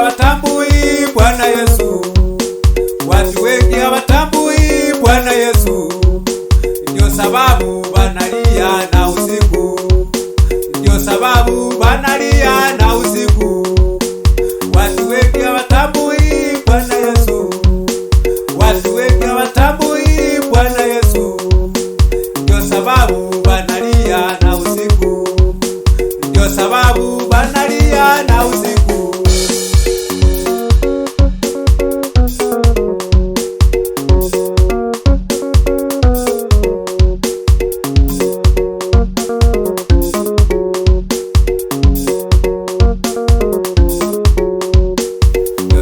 hawatambui Bwana Yesu, watu wengi hawatambui Bwana Yesu, ndio sababu wanalia na usiku, ndio sababu wanalia na usiku. Watu wengi hawatambui Bwana Yesu, watu wengi hawatambui Bwana Yesu, ndio sababu wanalia na usiku, ndio sababu wanalia na usiku.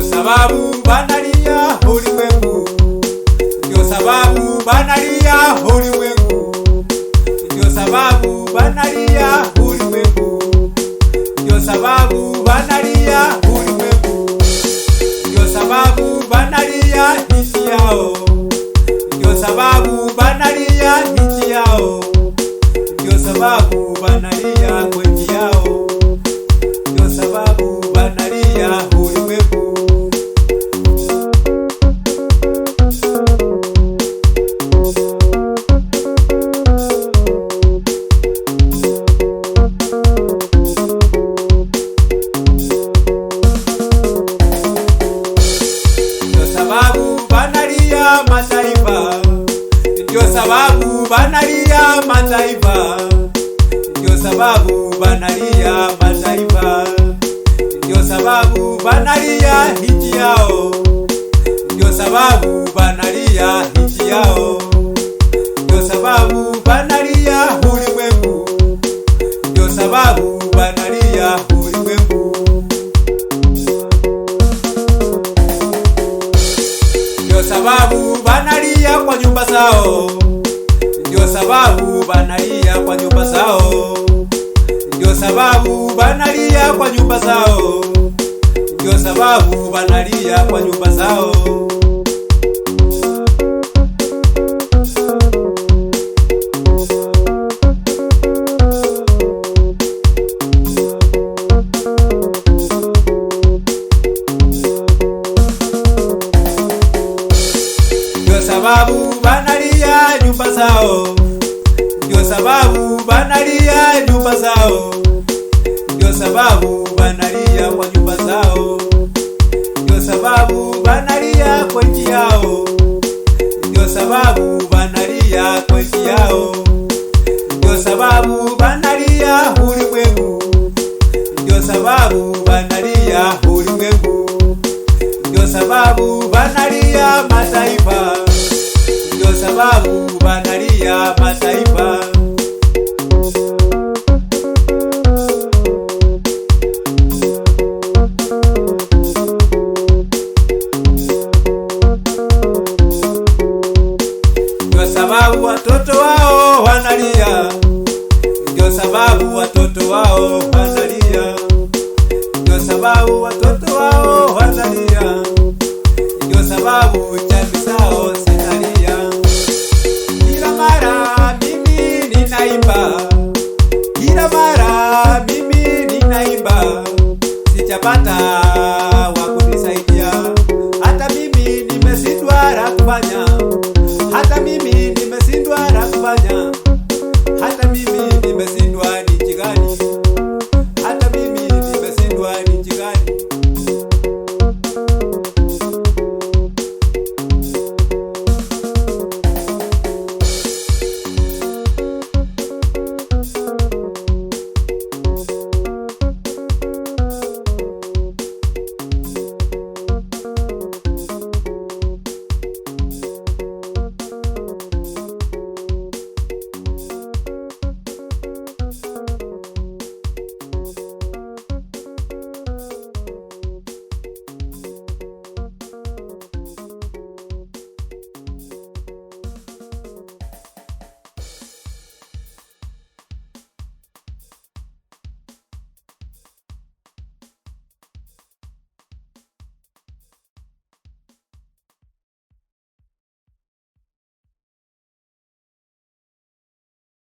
Sababu banalia ulimwengu, ndio sababu banalia ulimwengu, ndio sababu banalia ulimwengu, ndio sababu banalia ulimwengu, ndio sababu banalia nchi yao, ndio sababu banalia nchi yao, ndio sababu banalia kwenye yao, ndio sababu banalia ulimwengu. Mataifa, ndio sababu banalia mataifa, ndio sababu banalia mataifa, ndio sababu banalia nchi yao, ndio sababu banalia nchi yao, ndio sababu banalia ulimwengu, ndio sababu banalia ulimwengu. Ndio sababu banalia kwa nyumba zao, ndio sababu banalia kwa nyumba zao, ndio sababu banalia kwa nyumba zao, ndio sababu banalia kwa nyumba zao. Ndio sababu banalia nyumba zao, ndio sababu banalia nyumba zao, ndio sababu banalia kwa nyumba zao, ndio sababu banalia kwa nchi yao, ndio sababu banalia kwa nchi yao, ndio sababu banalia ulimwengu, ndio sababu banalia ulimwengu, ndio sababu banalia mataifa, ndio sababu banalia mataifa. Ndio sababu watoto wao wanalia, ndio sababu watoto wao wanalia, ndio sababu watoto wao wanalia, ndio sababu jamii zao zinalia. Kila mara mimi ninaimba, kila mara mimi ninaimba, sijapata wa kunisaidia. Hata mimi nimeshindwa la kufanya, hata mimi nimeshindwa la kufanya, hata mimi nimeshindwa ni nchi gani, hata mimi nimeshindwa ni nchi gani.